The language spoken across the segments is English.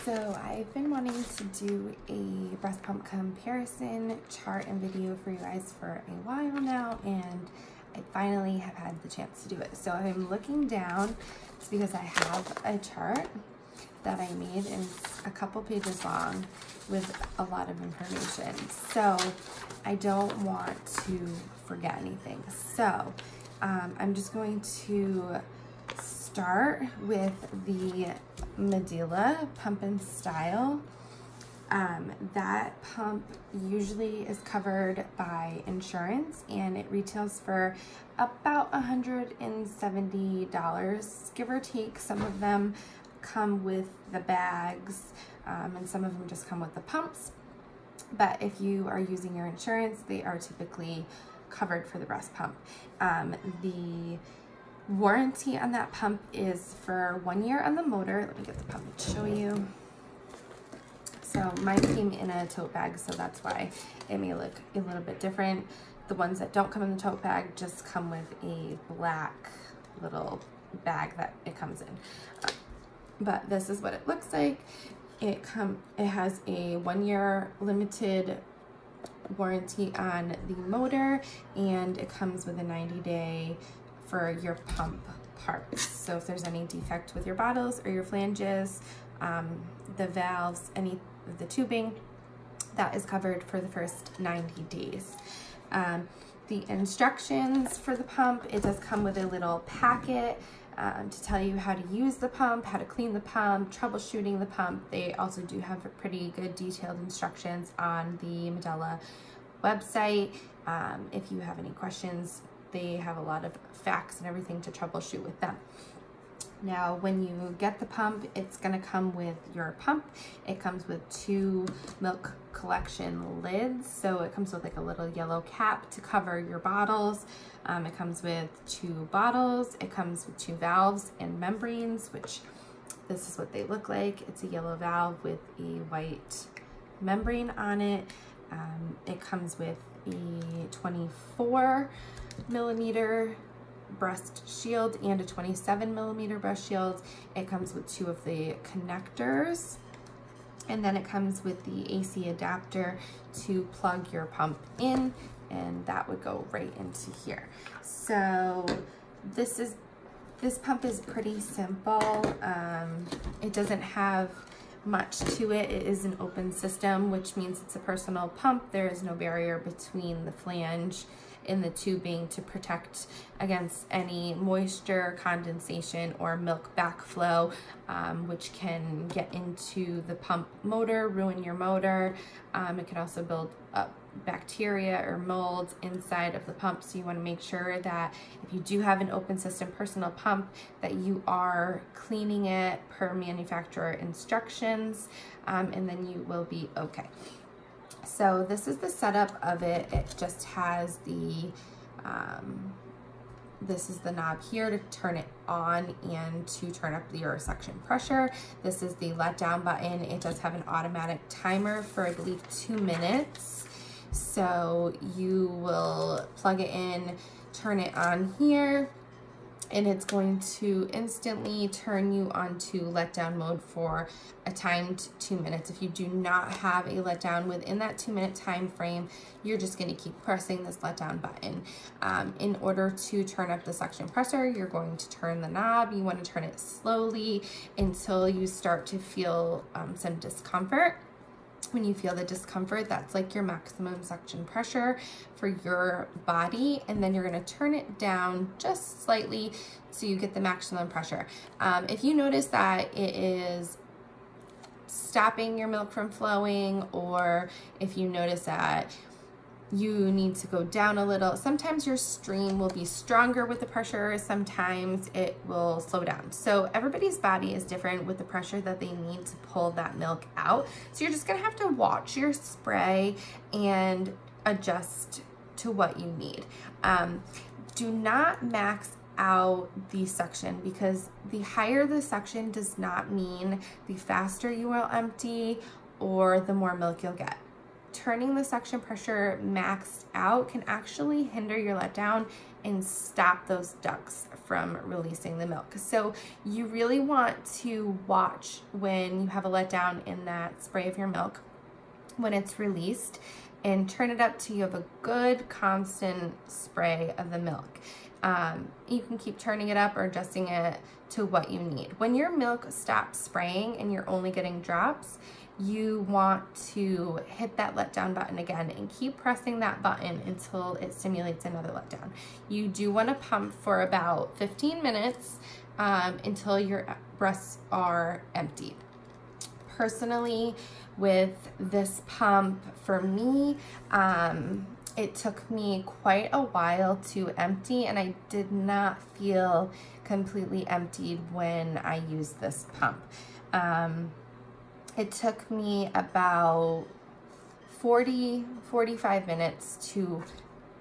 So I've been wanting to do a breast pump comparison chart and video for you guys for a while now, and I finally have had the chance to do it. So I'm looking down. It's because I have a chart that I made, and it's a couple pages long with a lot of information. So I don't want to forget anything. So I'm just going to start with the Medela Pump and Style. That pump usually is covered by insurance, and it retails for about $170, give or take. Some of them come with the bags, and some of them just come with the pumps. But if you are using your insurance, they are typically covered for the breast pump. The warranty on that pump is for 1 year on the motor. Let me get the pump to show you. So mine came in a tote bag, so that's why it may look a little bit different. The ones that don't come in the tote bag just come with a black little bag that it comes in. But this is what it looks like. It has a 1 year limited warranty on the motor, and it comes with a 90-day for your pump parts. So if there's any defect with your bottles or your flanges, the valves, any of the tubing, that is covered for the first 90 days. The instructions for the pump, it does come with a little packet to tell you how to use the pump, how to clean the pump, troubleshooting the pump. They also do have pretty good detailed instructions on the Medela website. If you have any questions, they have a lot of facts and everything to troubleshoot with them. Now, when you get the pump, it's going to come with your pump. It comes with 2 milk collection lids. So it comes with like a little yellow cap to cover your bottles. It comes with 2 bottles. It comes with 2 valves and membranes, which this is what they look like. It's a yellow valve with a white membrane on it. It comes with a 24mm breast shield and a 27mm breast shield. It comes with 2 of the connectors, and then it comes with the AC adapter to plug your pump in, and that would go right into here. So this pump is pretty simple. It doesn't have much to it. It is an open system, which means it's a personal pump. There is no barrier between the flange and the tubing to protect against any moisture, condensation, or milk backflow, which can get into the pump motor, ruin your motor. It can also build up bacteria or molds inside of the pump, so you want to make sure that if you do have an open system personal pump, that you are cleaning it per manufacturer instructions, and then you will be okay. So this is the setup of it. It just has the this is the knob here to turn it on and to turn up your suction pressure. This is the let down button. It does have an automatic timer for, I believe, 2 minutes. So you will plug it in, turn it on here, and it's going to instantly turn you onto letdown mode for a timed 2 minutes. If you do not have a letdown within that 2-minute time frame, you're just going to keep pressing this letdown button. In order to turn up the suction pressure, you're going to turn the knob. You want to turn it slowly until you start to feel some discomfort. When you feel the discomfort, that's like your maximum suction pressure for your body, and then you're going to turn it down just slightly so you get the maximum pressure. If you notice that it is stopping your milk from flowing, or if you notice that you need to go down a little, sometimes your stream will be stronger with the pressure, sometimes it will slow down. So everybody's body is different with the pressure that they need to pull that milk out. So you're just gonna have to watch your spray and adjust to what you need. Do not max out the suction, because the higher the suction does not mean the faster you will empty or the more milk you'll get. turning the suction pressure maxed out can actually hinder your letdown and stop those ducts from releasing the milk. So you really want to watch when you have a letdown in that spray of your milk when it's released, and turn it up till you have a good constant spray of the milk. You can keep turning it up or adjusting it to what you need. When your milk stops spraying and you're only getting drops, you want to hit that letdown button again and keep pressing that button until it stimulates another letdown. You do want to pump for about 15 minutes until your breasts are emptied. Personally, with this pump, for me, it took me quite a while to empty, and I did not feel completely emptied when I used this pump. It took me about 45 minutes to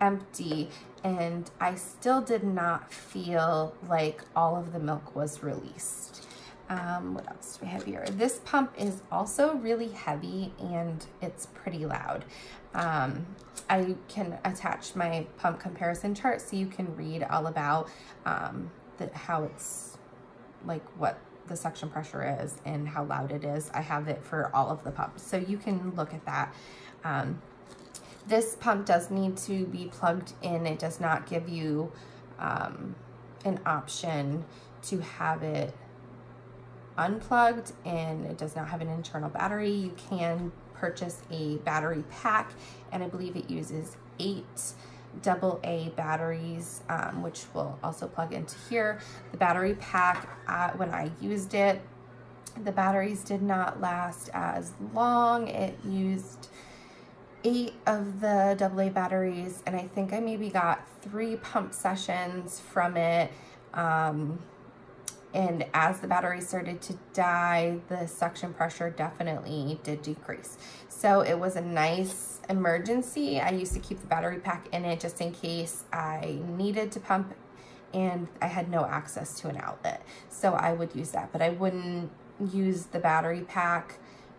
empty, and I still did not feel like all of the milk was released. What else do we have here? This pump is also really heavy and it's pretty loud. I can attach my pump comparison chart so you can read all about how it's, like, what the suction pressure is and how loud it is. I have it for all of the pumps, so you can look at that. This pump does need to be plugged in. It does not give you an option to have it unplugged, and it does not have an internal battery. You can purchase a battery pack, and I believe it uses 8 AA batteries, which will also plug into here. The battery pack, when I used it, the batteries did not last as long. It used 8 of the AA batteries, and I think I maybe got 3 pump sessions from it. And as the battery started to die, the suction pressure definitely did decrease. So it was a nice emergency. I used to keep the battery pack in it just in case I needed to pump and I had no access to an outlet. So I would use that, but I wouldn't use the battery pack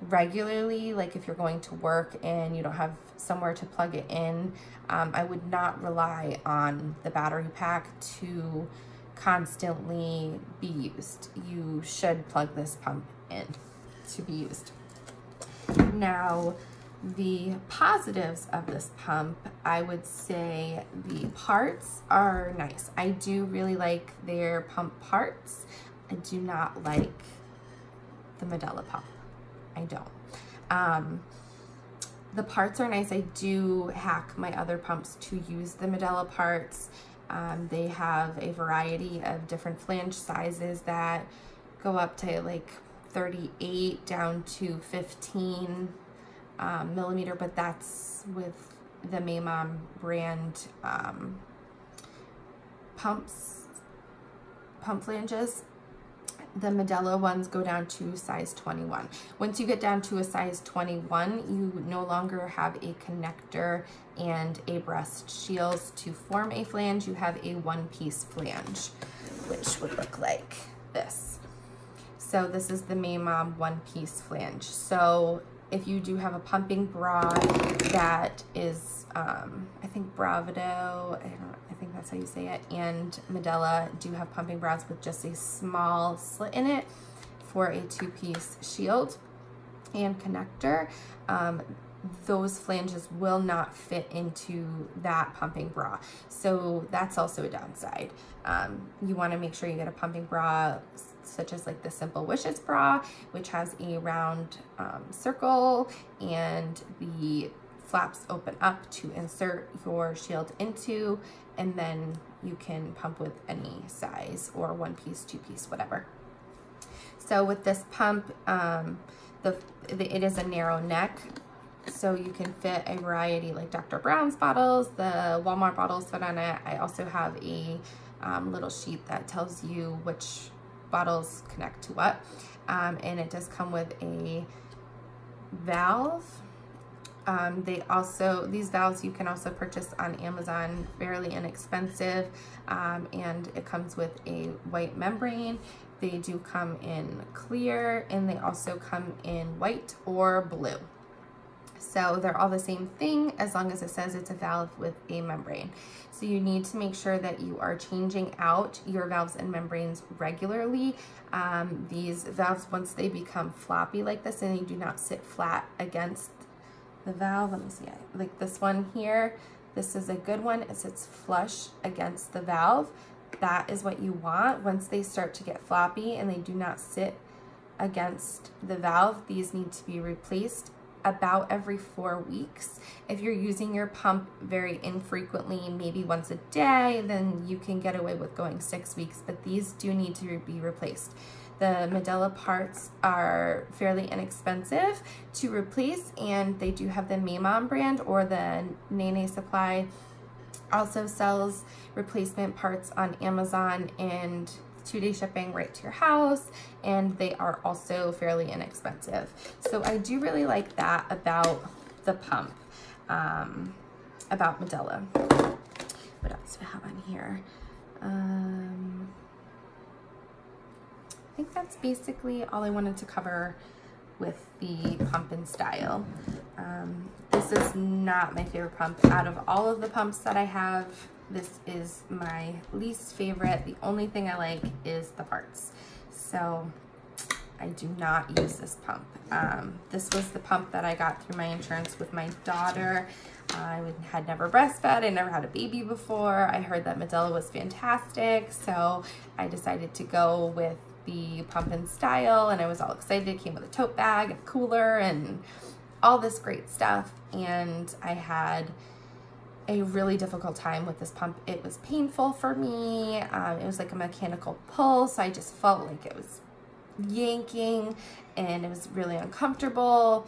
regularly. Like if you're going to work and you don't have somewhere to plug it in, I would not rely on the battery pack to constantly be used. You should plug this pump in to be used. Now, the positives of this pump, I would say the parts are nice. I do really like their pump parts. I do not like the Medela Pump. I don't. The parts are nice. I do hack my other pumps to use the Medela parts. They have a variety of different flange sizes that go up to like 38 down to 15 millimeter, but that's with the Momma brand pump flanges. The Medela ones go down to size 21. Once you get down to a size 21, you no longer have a connector and a breast shields to form a flange. You have a one-piece flange, which would look like this. So this is the Momma one-piece flange. So if you do have a pumping bra that is, I think Bravado, I think that's how you say it, and Medela do have pumping bras with just a small slit in it for a 2-piece shield and connector. Those flanges will not fit into that pumping bra. So that's also a downside. You want to make sure you get a pumping bra such as like the Simple Wishes bra, which has a round circle and the flaps open up to insert your shield into, and then you can pump with any size or 1-piece, 2-piece, whatever. So with this pump, it is a narrow neck, so you can fit a variety, like Dr. Brown's bottles, the Walmart bottles fit on it. I also have a little sheet that tells you which bottles connect to what, and it does come with a valve. These valves you can also purchase on Amazon, fairly inexpensive, and it comes with a white membrane. They do come in clear, and they also come in white or blue. So they're all the same thing as long as it says it's a valve with a membrane. So you need to make sure that you are changing out your valves and membranes regularly. These valves, once they become floppy like this and they do not sit flat against the valve, let me see, like this one here, this is a good one. It sits flush against the valve. That is what you want. Once they start to get floppy and they do not sit against the valve, these need to be replaced about every 4 weeks. If you're using your pump very infrequently, maybe once a day, then you can get away with going 6 weeks, but these do need to be replaced. The Medela parts are fairly inexpensive to replace, and they do have the Momma brand, or the Nene Supply also sells replacement parts on Amazon, and 2-day shipping right to your house, and they are also fairly inexpensive. So I do really like that about the pump, about Medela. What else do I have on here? I think that's basically all I wanted to cover with the pump and style. This is not my favorite pump. Out of all of the pumps that I have, this is my least favorite. The only thing I like is the parts. So I do not use this pump. This was the pump that I got through my insurance with my daughter. I had never breastfed. I never had a baby before. I heard that Medela was fantastic, so I decided to go with the pump and style, and I was all excited. It came with a tote bag, a cooler, and all this great stuff, and I had a really difficult time with this pump. It was painful for me. It was like a mechanical pull, so I just felt like it was yanking, and it was really uncomfortable.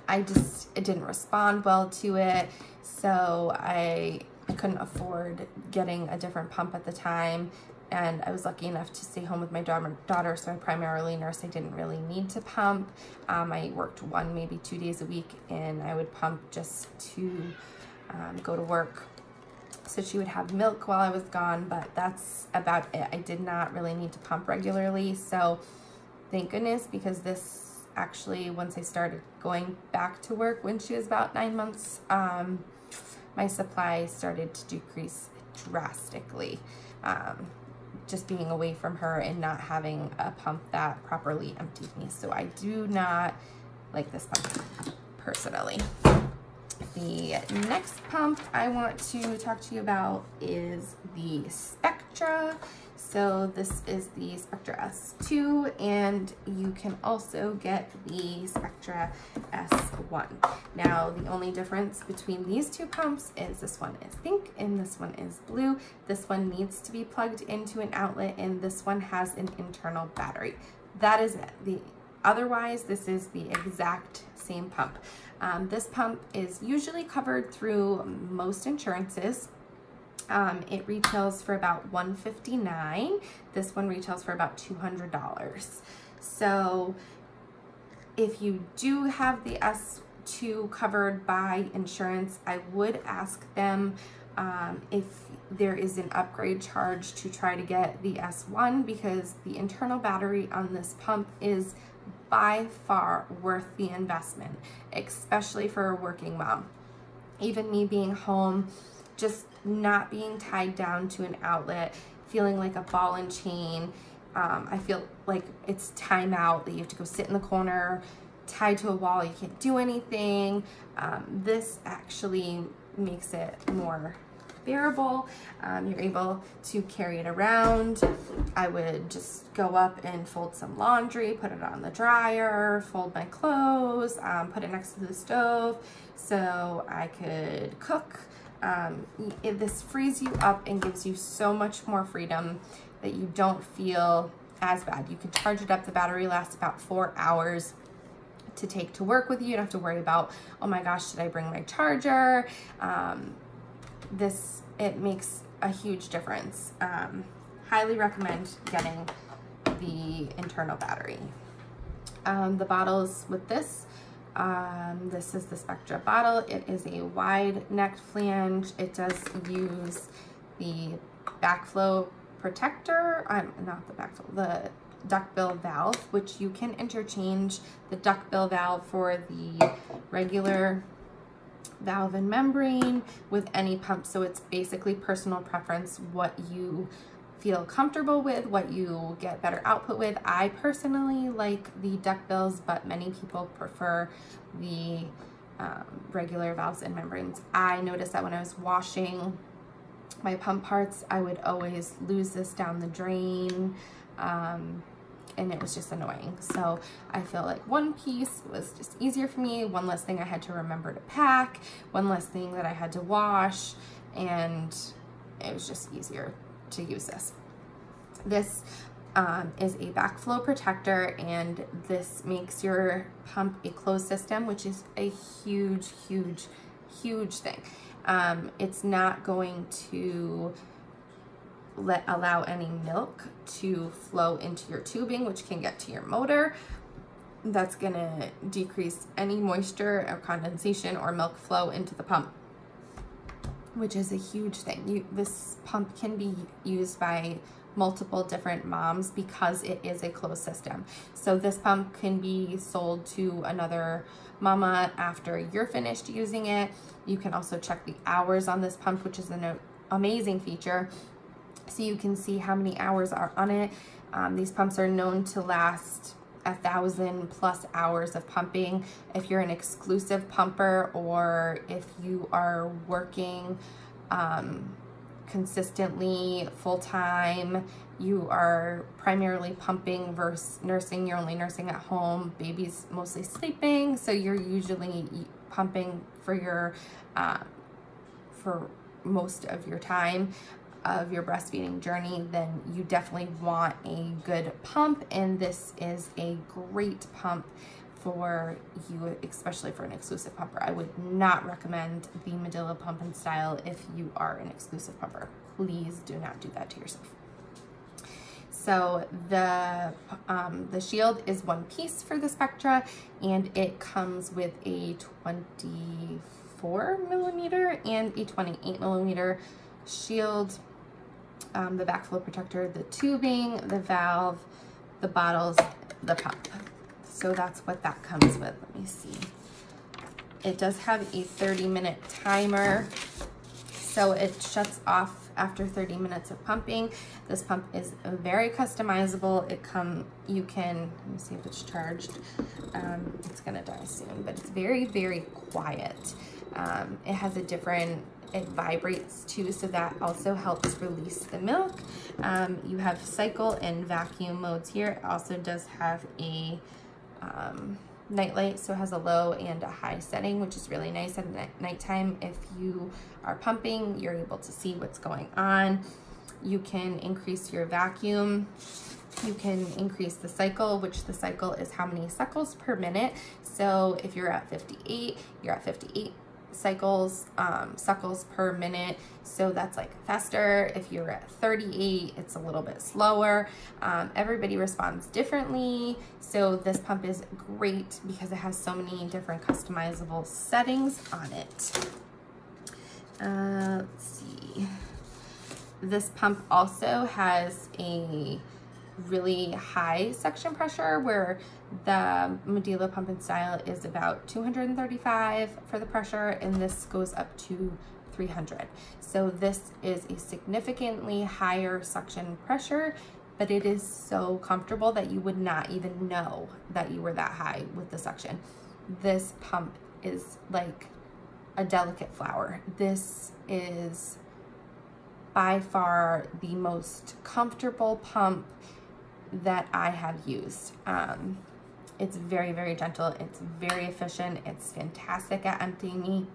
It didn't respond well to it, so I couldn't afford getting a different pump at the time. And I was lucky enough to stay home with my daughter, so I primarily nursed. I didn't really need to pump. I worked 1, maybe 2 days a week, and I would pump just to go to work, so she would have milk while I was gone, but that's about it. I did not really need to pump regularly, so thank goodness, because this actually, once I started going back to work when she was about 9 months, my supply started to decrease drastically. Just being away from her and not having a pump that properly emptied me. So I do not like this pump personally. The next pump I want to talk to you about is the Spectra. So this is the Spectra S2, and you can also get the Spectra S1. Now, the only difference between these two pumps is this one is pink and this one is blue. This one needs to be plugged into an outlet, and this one has an internal battery. That is it. Otherwise, this is the exact same pump. This pump is usually covered through most insurances. It retails for about $159. This one retails for about $200. So if you do have the S2 covered by insurance, I would ask them if there is an upgrade charge to try to get the S1, because the internal battery on this pump is by far worth the investment, especially for a working mom. Even me being home, just not being tied down to an outlet, feeling like a ball and chain. I feel like it's time out, that you have to go sit in the corner, tied to a wall, you can't do anything. This actually makes it more bearable. You're able to carry it around. I would just go up and fold some laundry, put it on the dryer, fold my clothes, put it next to the stove so I could cook. This frees you up and gives you so much more freedom that you don't feel as bad. You can charge it up. The battery lasts about 4 hours to take to work with you. You don't have to worry about, oh my gosh, did I bring my charger? It makes a huge difference. Highly recommend getting the internal battery. The bottles with this is the Spectra bottle. It is a wide necked flange. It does use the backflow protector. Not the backflow, the duckbill valve, which you can interchange the duckbill valve for the regular valve and membrane with any pump. So it's basically personal preference, what you feel comfortable with, what you get better output with. I personally like the duckbills, but many people prefer the regular valves and membranes. I noticed that when I was washing my pump parts, I would always lose this down the drain, and it was just annoying. So I feel like one piece was just easier for me, one less thing I had to remember to pack, one less thing that I had to wash, and it was just easier to use this. This is a backflow protector, and this makes your pump a closed system, which is a huge thing. It's not going to allow any milk to flow into your tubing, which can get to your motor. That's gonna decrease any moisture or condensation or milk flow into the pump, which is a huge thing. This pump can be used by multiple different moms because it is a closed system. So this pump can be sold to another mama after you're finished using it. You can also check the hours on this pump, which is an amazing feature. So you can see how many hours are on it. These pumps are known to last 1,000+ hours of pumping. If you're an exclusive pumper, or if you are working consistently full-time, you are primarily pumping versus nursing. You're only nursing at home, baby's mostly sleeping, so you're usually pumping for your for most of your time of your breastfeeding journey, then you definitely want a good pump, and this is a great pump for you, especially for an exclusive pumper. I would not recommend the Medela Pump and Style if you are an exclusive pumper. Please do not do that to yourself. So the shield is one piece for the Spectra, and it comes with a 24mm and a 28mm shield, the backflow protector, the tubing, the valve, the bottles, the pump. So that's what that comes with. Let me see. It does have a 30-minute timer, so it shuts off after 30 minutes of pumping. This pump is very customizable. You can, let me see if it's charged. It's gonna die soon, but it's very quiet. It has a different, it vibrates too, so that also helps release the milk. You have cycle and vacuum modes here. It also does have a nightlight, so it has a low and a high setting, which is really nice at nighttime. If you are pumping, you're able to see what's going on. You can increase your vacuum. You can increase the cycle, which the cycle is how many cycles per minute. So if you're at 58, you're at 58 cycles per minute, so that's like faster. If you're at 38, it's a little bit slower. Everybody responds differently, so this pump is great because it has so many different customizable settings on it. Let's see. This pump also has a really high suction pressure, where the Medela Pump and Style is about 235 for the pressure, and this goes up to 300. So this is a significantly higher suction pressure, but it is so comfortable that you would not even know that you were that high with the suction. This pump is like a delicate flower. This is by far the most comfortable pump that I have used. It's very gentle, it's very efficient, it's fantastic at emptying,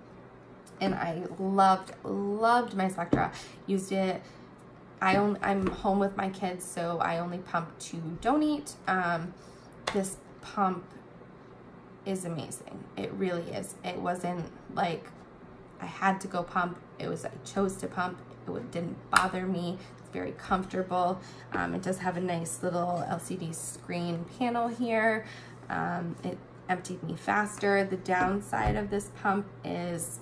and I loved my Spectra. Used it, I'm home with my kids, so I only pump to donate. This pump is amazing. It really is. It wasn't like I had to go pump. It was I chose to pump. It didn't bother me. It's very comfortable. It does have a nice little LCD screen panel here. It emptied me faster. The downside of this pump is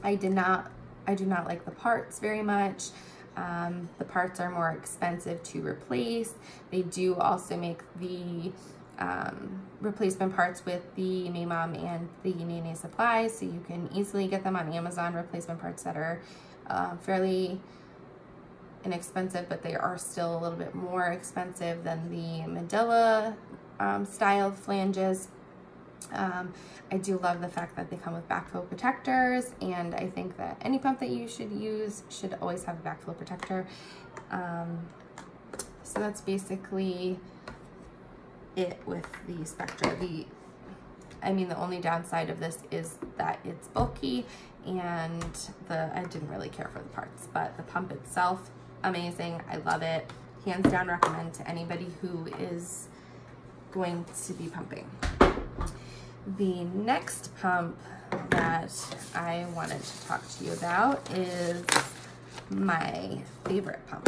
I do not like the parts very much. The parts are more expensive to replace. They do also make the replacement parts with the Momma and the Nene supplies, so you can easily get them on Amazon, replacement parts that are fairly inexpensive, but they are still a little bit more expensive than the Medela styled flanges. I do love the fact that they come with backflow protectors, and I think that any pump that you should use should always have a backflow protector. So that's basically it with the Spectra. I mean, the only downside of this is that it's bulky, and I didn't really care for the parts, but the pump itself, amazing. I love it. Hands down recommend to anybody who is going to be pumping. The next pump that I wanted to talk to you about is my favorite pump.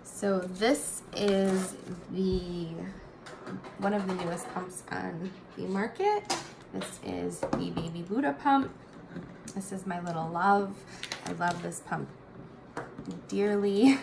So this is one of the newest pumps on the market. This is the Baby Buddha pump. This is my little love. I love this pump dearly.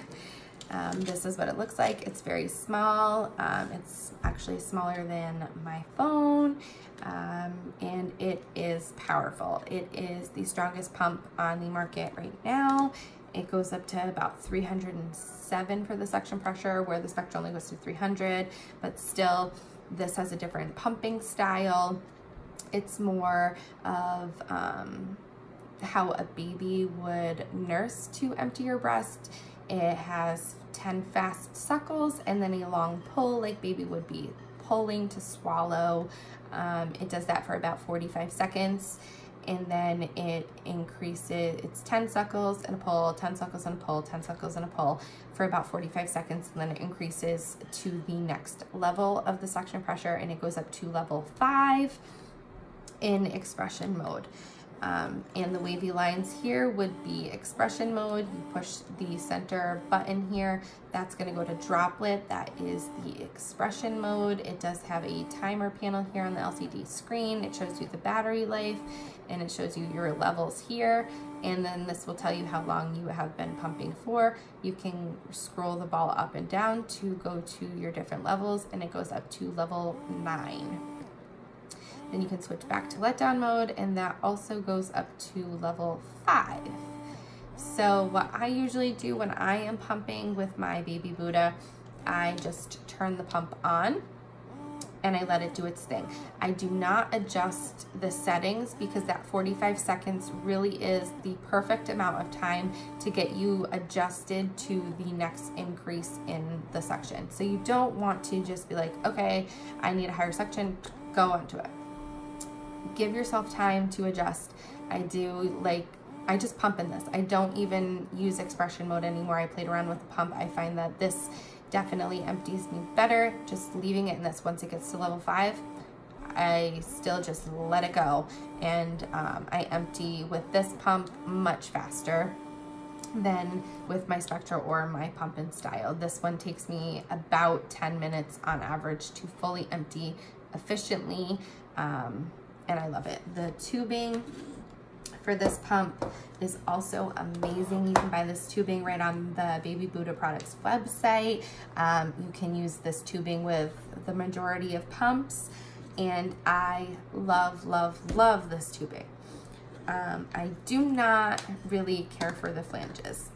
This is what it looks like. It's very small. It's actually smaller than my phone, and it is powerful. It is the strongest pump on the market right now. It goes up to about 307 for the suction pressure, where the Spectra only goes to 300, but still this has a different pumping style. It's more of how a baby would nurse to empty your breast. It has 10 fast suckles and then a long pull like baby would be pulling to swallow. It does that for about 45 seconds, and then it increases. It's 10 suckles and a pull, 10 suckles and a pull, 10 suckles and a pull for about 45 seconds, and then it increases to the next level of the suction pressure, and it goes up to level 5 in expression mode. And the wavy lines here would be expression mode. You push the center button here, that's going to go to droplet. That is the expression mode. It does have a timer panel here on the LCD screen. It shows you the battery life, and it shows you your levels here, and then this will tell you how long you have been pumping for. You can scroll the ball up and down to go to your different levels, and it goes up to level 9. Then you can switch back to letdown mode, and that also goes up to level 5. So what I usually do when I am pumping with my Baby Buddha, I just turn the pump on and I let it do its thing. I do not adjust the settings, because that 45 seconds really is the perfect amount of time to get you adjusted to the next increase in the suction. So you don't want to just be like, okay, I need a higher suction, go onto it. Give yourself time to adjust. I just pump in this. I don't even use expression mode anymore. I played around with the pump. I find that this definitely empties me better. Just leaving it in this. Once it gets to level 5, I still just let it go. And I empty with this pump much faster than with my Spectra or my pump in style. This one takes me about 10 minutes on average to fully empty efficiently. And I love it. The tubing for this pump is also amazing. You can buy this tubing right on the Baby Buddha Products website. You can use this tubing with the majority of pumps, and I love, love, love this tubing. I do not really care for the flanges.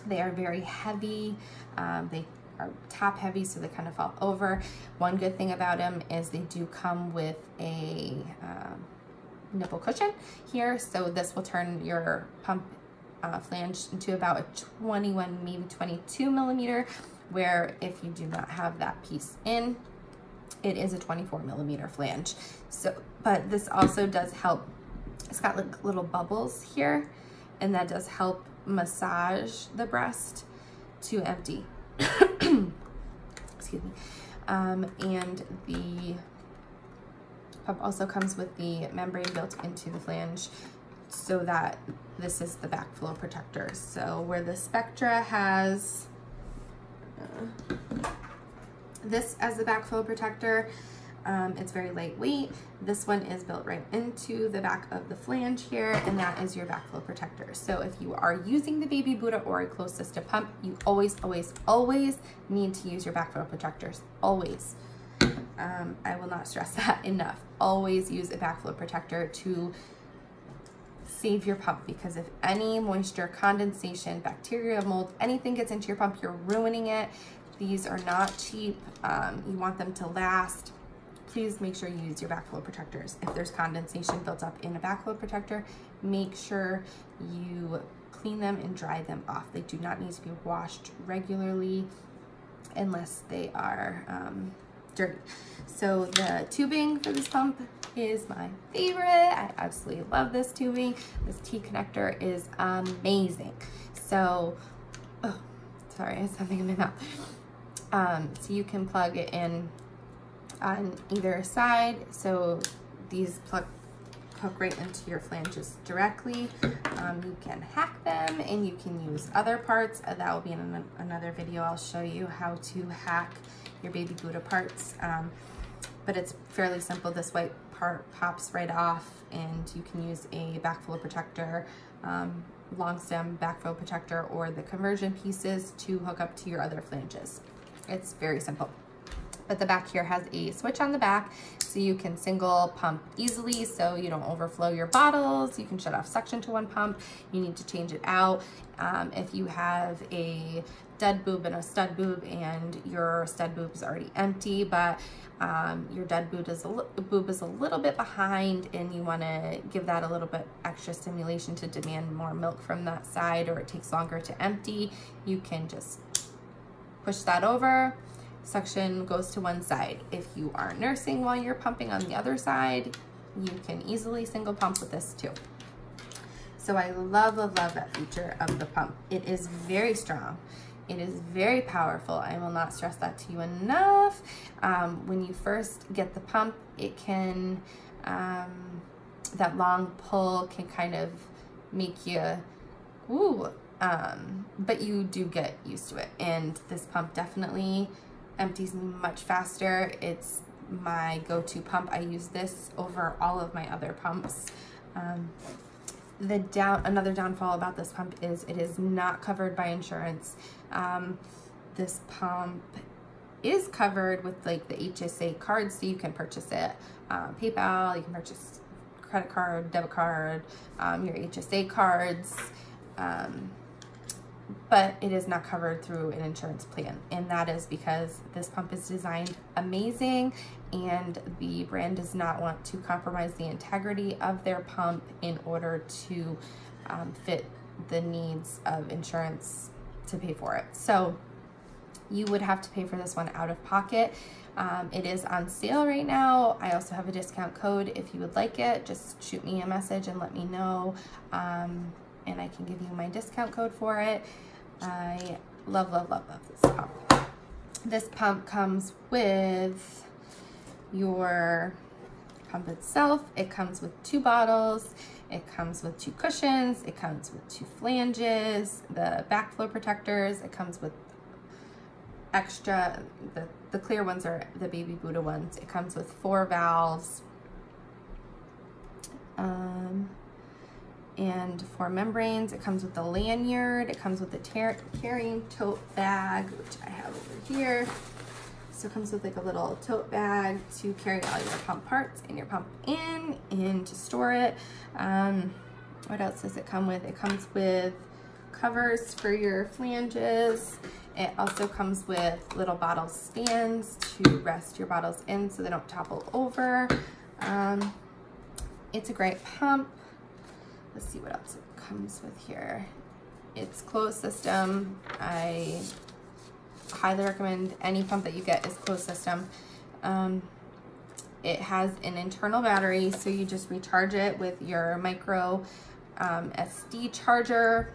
They are very heavy. They are top heavy, so they kind of fall over. One good thing about them is they do come with a nipple cushion here, so this will turn your pump flange into about a 21, maybe 22 millimeter, where if you do not have that piece in, it is a 24 millimeter flange. So, but this also does help. It's got like little bubbles here, and that does help massage the breast to empty. Excuse me. And the pump also comes with the membrane built into the flange, so that this is the backflow protector. So where the Spectra has this as the backflow protector, It's very lightweight. This one is built right into the back of the flange here, and that is your backflow protector. So if you are using the Baby Buddha or a closed system pump, you always, always, always need to use your backflow protectors, always. I will not stress that enough. Always use a backflow protector to save your pump, because if any moisture, condensation, bacteria, mold, anything gets into your pump, you're ruining it. These are not cheap. You want them to last. Please make sure you use your backflow protectors. If there's condensation built up in a backflow protector, make sure you clean them and dry them off. They do not need to be washed regularly unless they are dirty. So the tubing for this pump is my favorite. I absolutely love this tubing. This T connector is amazing. So, oh, sorry, I had something in my mouth. So you can plug it in on either side. So these hook right into your flanges directly. You can hack them and you can use other parts. That will be in another video. I'll show you how to hack your Baby Buddha parts. But it's fairly simple. This white part pops right off, and you can use a backflow protector, long stem backflow protector, or the conversion pieces to hook up to your other flanges. It's very simple. But the back here has a switch on the back, so you can single pump easily so you don't overflow your bottles. You can shut off suction to one pump. You need to change it out. If you have a dead boob and a stud boob, and your stud boob is already empty, but your dead boob is a little bit behind, and you want to give that a little bit extra stimulation to demand more milk from that side, or it takes longer to empty, you can just push that over. Suction goes to one side. If you are nursing while you're pumping on the other side, you can easily single pump with this too. So I love, love, love that feature of the pump. It is very strong. It is very powerful. I will not stress that to you enough. When you first get the pump, it can, that long pull can kind of make you, ooh, but you do get used to it. And this pump definitely empties me much faster. It's my go-to pump. I use this over all of my other pumps. Another downfall about this pump is it is not covered by insurance. This pump is covered with like the HSA cards, so you can purchase it PayPal, you can purchase credit card, debit card, your HSA cards, but it is not covered through an insurance plan, and that is because this pump is designed amazing, and the brand does not want to compromise the integrity of their pump in order to fit the needs of insurance to pay for it. So you would have to pay for this one out of pocket. It is on sale right now. I also have a discount code. If you would like it, just shoot me a message and let me know, and I can give you my discount code for it. I love, love, love, love this pump. This pump comes with your pump itself. It comes with 2 bottles. It comes with 2 cushions. It comes with 2 flanges, the backflow protectors. It comes with extra, the clear ones are the Baby Buddha ones. It comes with 4 valves and 4 membranes. It comes with the lanyard. It comes with the carrying tote bag, which I have over here. So it comes with like a little tote bag to carry all your pump parts and your pump in and to store it. What else does it come with? It comes with covers for your flanges. It also comes with little bottle stands to rest your bottles in so they don't topple over. It's a great pump. Let's see what else it comes with here. It's closed system. I highly recommend any pump that you get is closed system. It has an internal battery, so you just recharge it with your micro SD charger.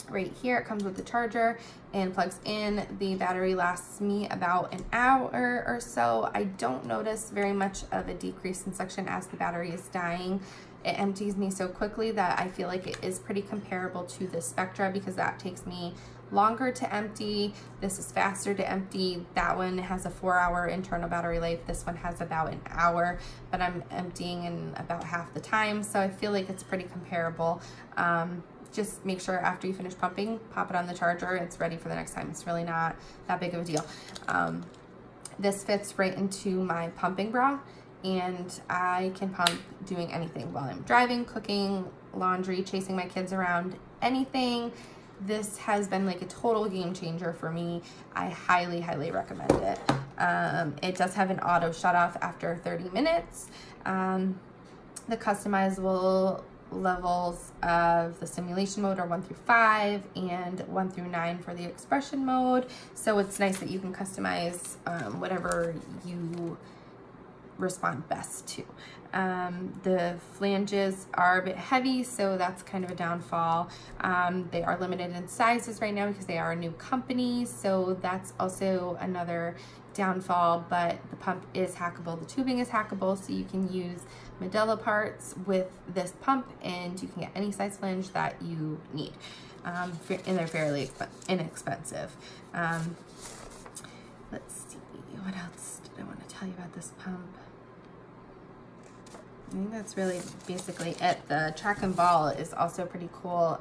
Right here, it comes with the charger and plugs in. The battery lasts me about an hour or so. I don't notice very much of a decrease in suction as the battery is dying. It empties me so quickly that I feel like it is pretty comparable to the Spectra, because that takes me longer to empty. This is faster to empty. That one has a 4-hour internal battery life. This one has about an hour, but I'm emptying in about half the time. So I feel like it's pretty comparable. Just make sure after you finish pumping, pop it on the charger. It's ready for the next time. It's really not that big of a deal. This fits right into my pumping bra, and I can pump doing anything while I'm driving, cooking, laundry, chasing my kids around, anything. This has been like a total game changer for me. I highly, highly recommend it. It does have an auto shut off after 30 minutes. The customizable levels of the simulation mode are 1 through 5 and 1 through 9 for the expression mode. So it's nice that you can customize whatever you respond best to. The flanges are a bit heavy, so that's kind of a downfall. They are limited in sizes right now because they are a new company, so that's also another downfall, but the pump is hackable. The tubing is hackable, so you can use Medela parts with this pump, and you can get any size flange that you need. And they're fairly inexpensive. Let's see, what else did I want to tell you about this pump? I think that's really basically it. The track and ball is also pretty cool.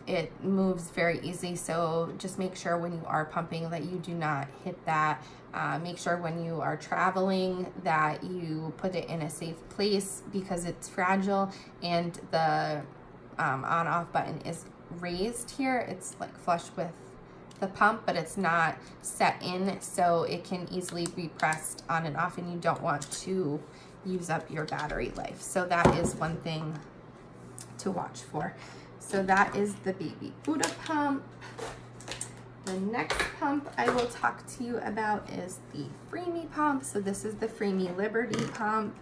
It moves very easy, so just make sure when you are pumping that you do not hit that. Make sure when you are traveling that you put it in a safe place because it's fragile, and the on-off button is raised here. It's like flush with the pump, but it's not set in, so it can easily be pressed on and off, and you don't want to use up your battery life. So that is one thing to watch for. So that is the Baby Buddha pump. The next pump I will talk to you about is the Freemie pump. So this is the Freemie Liberty pump.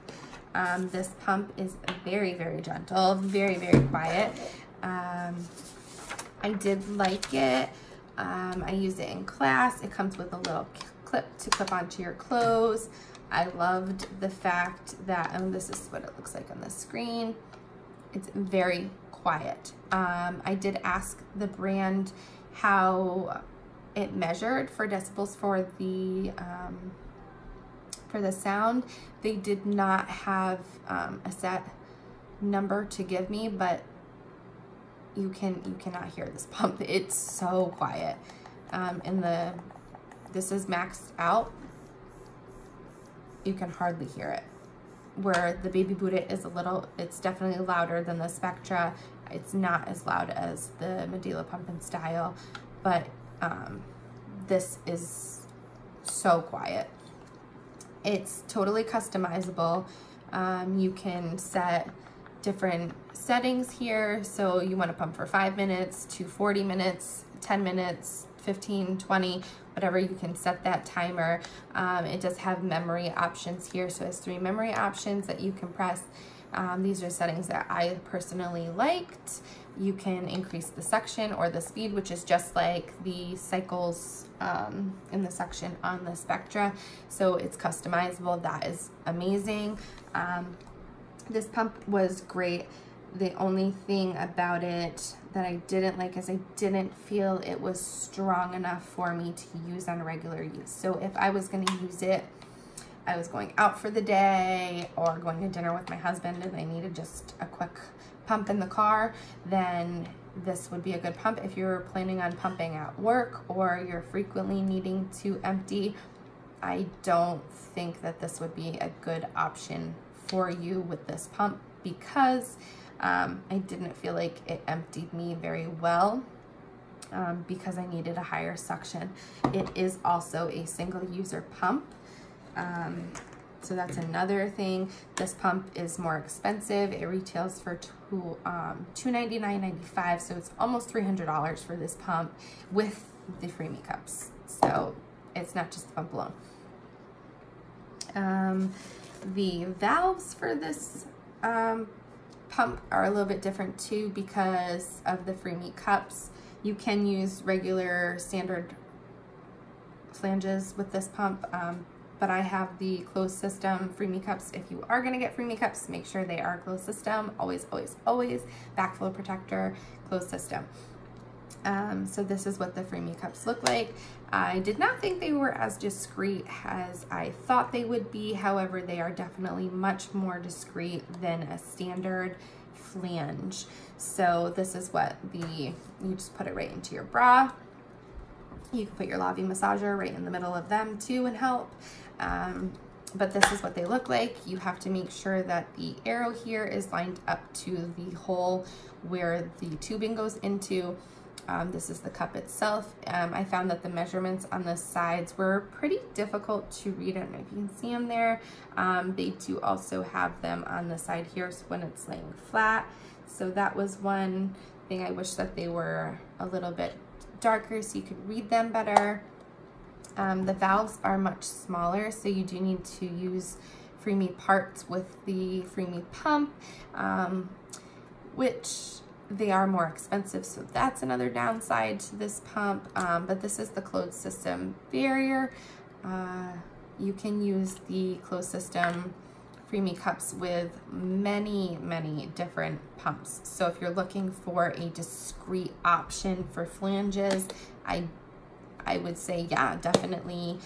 This pump is very, very gentle, very, very quiet. I did like it. I use it in class. It comes with a little clip to clip onto your clothes. I loved the fact that, and this is what it looks like on the screen. It's very quiet. I did ask the brand how it measured for decibels for the sound. They did not have a set number to give me, but you cannot hear this pump. It's so quiet. And this is maxed out. You can hardly hear it. Where the Baby Buddha is it's definitely louder than the Spectra. It's not as loud as the Medela Pump and Style, but this is so quiet. It's totally customizable. You can set different settings here. So you want to pump for 5 minutes to 40 minutes, 10 minutes, 15, 20, whatever, you can set that timer. It does have memory options here. So it has 3 memory options that you can press. These are settings that I personally liked. You can increase the suction or the speed, which is just like the cycles in the suction on the Spectra. So it's customizable. That is amazing. This pump was great. The only thing about it that I didn't like is I didn't feel it was strong enough for me to use on regular use. So if I was going to use it, I was going out for the day or going to dinner with my husband and I needed just a quick pump in the car, then this would be a good pump. If you're planning on pumping at work or you're frequently needing to empty, I don't think that this would be a good option for you with this pump because I didn't feel like it emptied me very well because I needed a higher suction. It is also a single user pump. So that's another thing. This pump is more expensive. It retails for $299.95, so it's almost $300 for this pump with the Freemie cups. So it's not just the pump alone. The valves for this pump are a little bit different too because of the Freemie cups. You can use regular standard flanges with this pump, but I have the closed system Freemie cups. If you are going to get Freemie cups, make sure they are closed system. Always, always, always backflow protector, closed system. So this is what the Freemie cups look like. I did not think they were as discreet as I thought they would be. However, they are definitely much more discreet than a standard flange. So this is what you just put it right into your bra. You can put your Lavi massager right in the middle of them too and help. But this is what they look like. You have to make sure that the arrow here is lined up to the hole where the tubing goes into. This is the cup itself. I found that the measurements on the sides were pretty difficult to read. I don't know if you can see them there. They do also have them on the side here so when it's laying flat. So that was one thing. I wish that they were a little bit darker so you could read them better. The valves are much smaller, so you do need to use Freemie parts with the Freemie pump, which they are more expensive, so that's another downside to this pump. But this is the closed system barrier. You can use the closed system Freemie cups with many different pumps. So if you're looking for a discreet option for flanges, I would say, yeah, definitely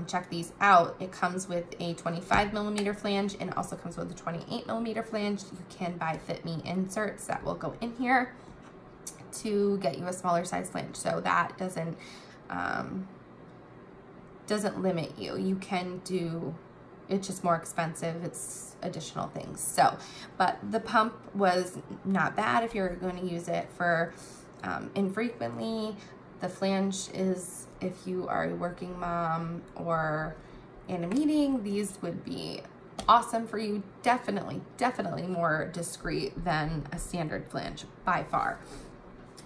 check these out. It comes with a 25mm flange and also comes with a 28mm flange. You can buy Fit Me inserts that will go in here to get you a smaller size flange. So that doesn't limit you. You can do, it's just more expensive. It's additional things. So, but the pump was not bad if you're going to use it for infrequently. The flange is if you are a working mom or in a meeting, these would be awesome for you. Definitely more discreet than a standard flange by far.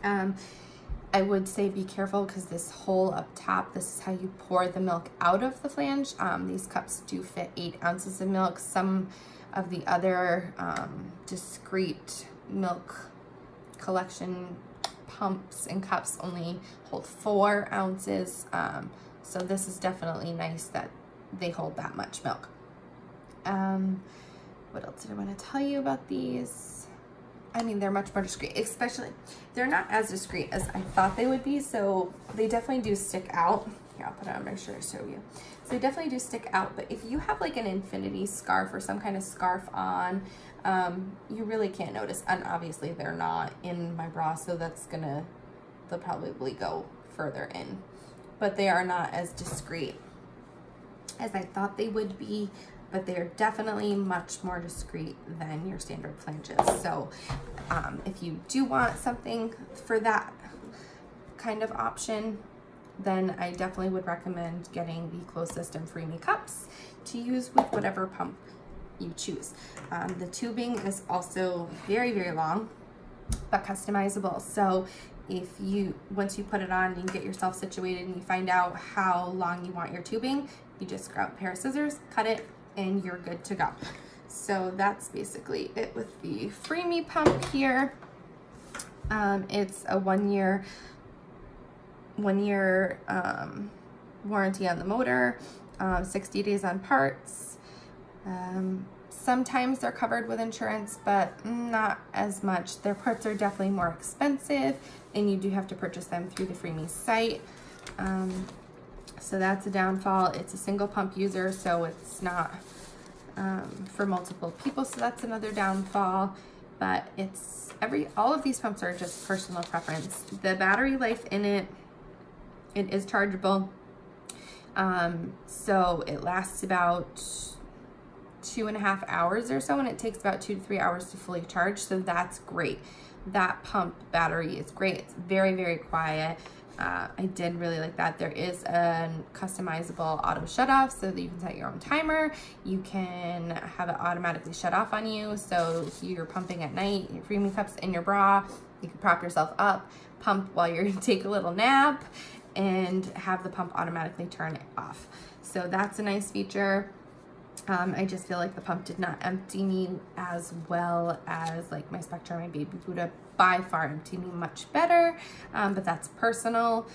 I would say be careful because this hole up top, this is how you pour the milk out of the flange. These cups do fit 8 ounces of milk. Some of the other discreet milk collection pumps and cups only hold 4 ounces. So this is definitely nice that they hold that much milk. What else did I want to tell you about these? I mean, they're much more discreet, especially, they're not as discreet as I thought they would be, so they definitely do stick out. Here, I'll put it on, make sure I show you. So they definitely do stick out, but if you have like an infinity scarf or some kind of scarf on, you really can't notice. And obviously they're not in my bra, so they'll probably go further in. But they are not as discreet as I thought they would be, but they're definitely much more discreet than your standard flanges. So if you do want something for that kind of option, then I definitely would recommend getting the closed system Freemie cups to use with whatever pump you choose. The tubing is also very long, but customizable. So if once you put it on and you get yourself situated and you find out how long you want your tubing, you just grab a pair of scissors, cut it, and you're good to go. So that's basically it with the Freemie pump here. It's a one year warranty on the motor, 60 days on parts. Sometimes they're covered with insurance, but not as much. Their parts are definitely more expensive, and you do have to purchase them through the Freemie site. So that's a downfall. It's a single pump user, so it's not for multiple people, so that's another downfall. But all of these pumps are just personal preference. The battery life in it is chargeable. So it lasts about 2.5 hours or so, and it takes about 2 to 3 hours to fully charge. So that's great. That pump battery is great. It's very quiet. I did really like that. There is a customizable auto shut off so that you can set your own timer. You can have it automatically shut off on you. So if you're pumping at night, your Freemie cups in your bra, you can prop yourself up, pump while you take a little nap, and have the pump automatically turn it off. So that's a nice feature. I just feel like the pump did not empty me as well as like my Spectra, my Baby Buddha by far emptied me much better, but that's personal.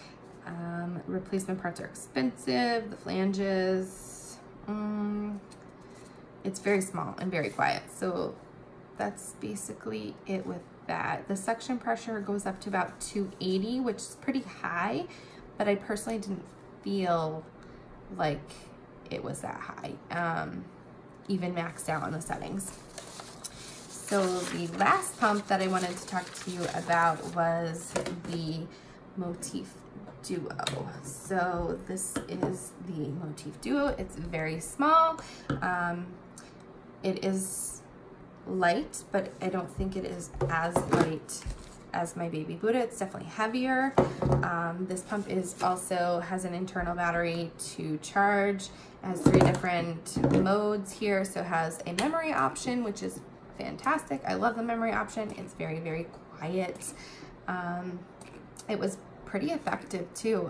Replacement parts are expensive. The flanges, it's very small and very quiet. So that's basically it with that. The suction pressure goes up to about 280, which is pretty high, but I personally didn't feel like it was that high, even maxed out on the settings. So the last pump that I wanted to talk to you about was the Motif Duo. So this is the Motif Duo. It's very small. It is light, but I don't think it is as light as my baby Buddha. It's definitely heavier. This pump also has an internal battery to charge. It has 3 different modes here. So it has a memory option, which is fantastic. I love the memory option. It's very, very quiet. It was pretty effective too,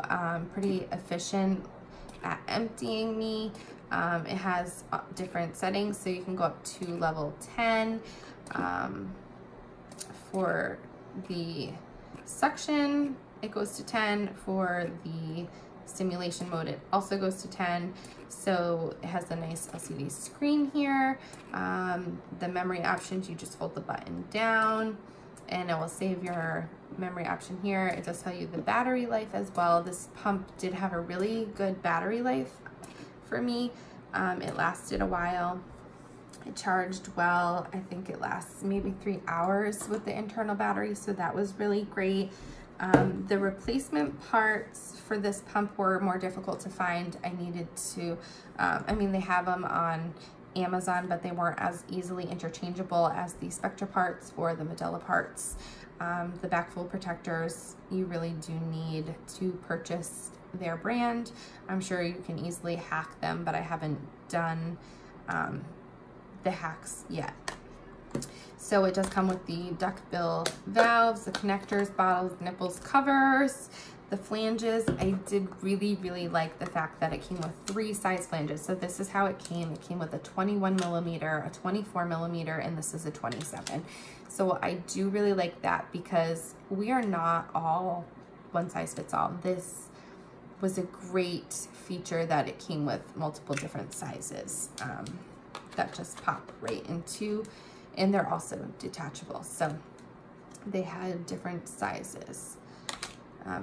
pretty efficient at emptying me. It has different settings, so you can go up to level 10 for the suction. It goes to 10 for the stimulation mode. It also goes to 10. So it has a nice LCD screen here. The memory options, you just hold the button down and it will save your memory option here. It does tell you the battery life as well. This pump did have a really good battery life for me. It lasted a while. It charged well. I think it lasts maybe 3 hours with the internal battery, so that was really great. The replacement parts for this pump were more difficult to find. I needed to, I mean, they have them on Amazon, but they weren't as easily interchangeable as the Spectra parts or the Medela parts. The backfold protectors, you really do need to purchase their brand. I'm sure you can easily hack them, but I haven't done the hacks yet. So it does come with the duckbill valves, the connectors, bottles, nipples, covers, the flanges. I did really, really like the fact that it came with 3 size flanges. So this is how it came. It came with a 21 millimeter, a 24 millimeter, and this is a 27. So I do really like that because we are not all one size fits all. This was a great feature that it came with multiple different sizes that just pop right into, and they're also detachable. So they had different sizes.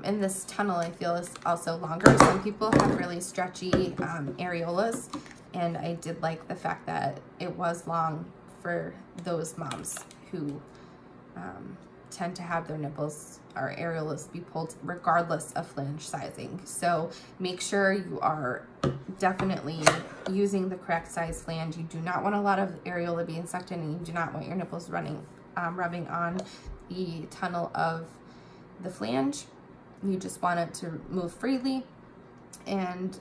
And this tunnel, I feel, is also longer. Some people have really stretchy areolas, and I did like the fact that it was long for those moms who tend to have their nipples or areolas be pulled regardless of flange sizing. So make sure you are definitely using the correct size flange. You do not want a lot of areola being sucked in, and you do not want your nipples rubbing on the tunnel of the flange. You just want it to move freely and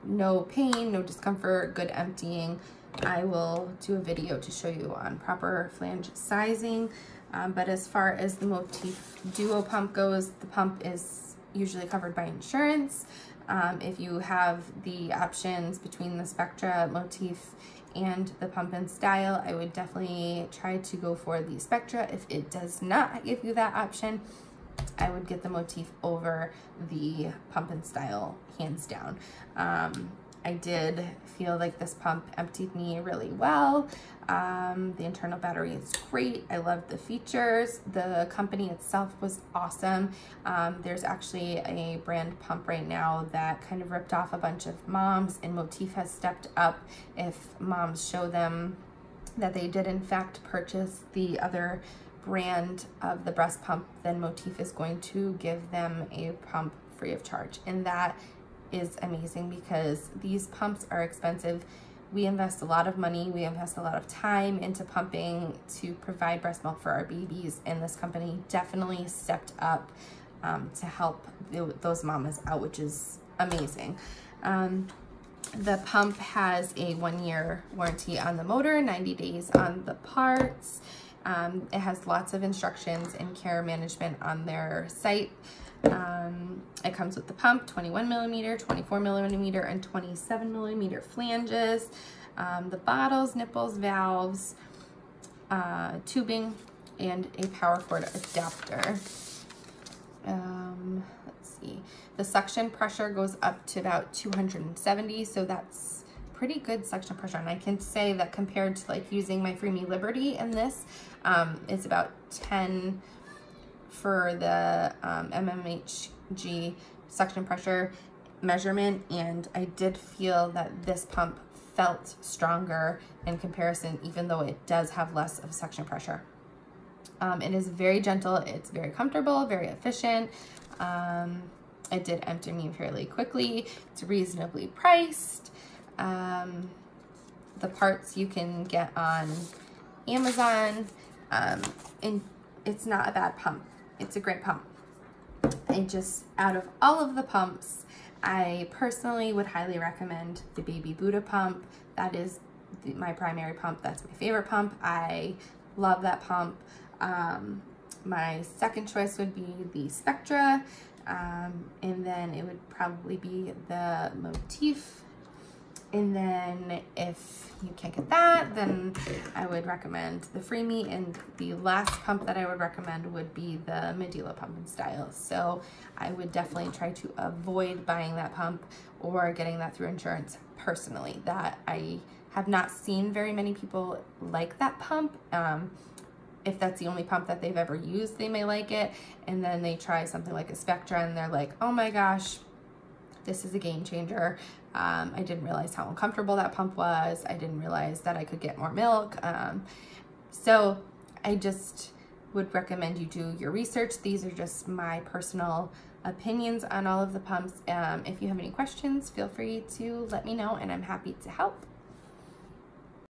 no pain, no discomfort, good emptying. I will do a video to show you on proper flange sizing. But as far as the Motif Duo pump goes, the pump is usually covered by insurance. If you have the options between the Spectra, Motif, and the Pump and Style, I would definitely try to go for the Spectra. If it does not give you that option, I would get the Motif over the Pump and Style, hands down. I did feel like this pump emptied me really well. The internal battery is great. I love the features. The company itself was awesome. There's actually a brand pump right now that kind of ripped off a bunch of moms, and Motif has stepped up. If moms show them that they did in fact purchase the other brand of the breast pump, then Motif is going to give them a pump free of charge. And that is amazing because these pumps are expensive. We invest a lot of money, we invest a lot of time into pumping to provide breast milk for our babies, and this company definitely stepped up to help those mamas out, which is amazing. The pump has a 1-year warranty on the motor, 90 days on the parts. It has lots of instructions and care management on their site. It comes with the pump, 21 millimeter, 24 millimeter, and 27 millimeter flanges, the bottles, nipples, valves, tubing, and a power cord adapter. Let's see. The suction pressure goes up to about 270, so that's pretty good suction pressure. And I can say that compared to like using my Freemie Liberty in this, it's about 10 for the mmHg suction pressure measurement, and I did feel that this pump felt stronger in comparison, even though it does have less of suction pressure. It is very gentle, it's very comfortable, very efficient. It did empty me fairly quickly. It's reasonably priced. The parts you can get on Amazon, and it's not a bad pump. It's a great pump. Out of all of the pumps, I personally would highly recommend the Baby Buddha pump. That is my primary pump. That's my favorite pump. I love that pump. My second choice would be the Spectra, and then it would probably be the Motif. And then if you can't get that, then I would recommend the Freemie, and the last pump that I would recommend would be the Medela Pump and Style. So I would definitely try to avoid buying that pump or getting that through insurance personally. That I have not seen very many people like that pump. If that's the only pump that they've ever used, they may like it, and then they try something like a Spectra and they're like, oh my gosh, this is a game changer. I didn't realize how uncomfortable that pump was. I didn't realize that I could get more milk. So I just would recommend you do your research. These are just my personal opinions on all of the pumps. If you have any questions, feel free to let me know, and I'm happy to help.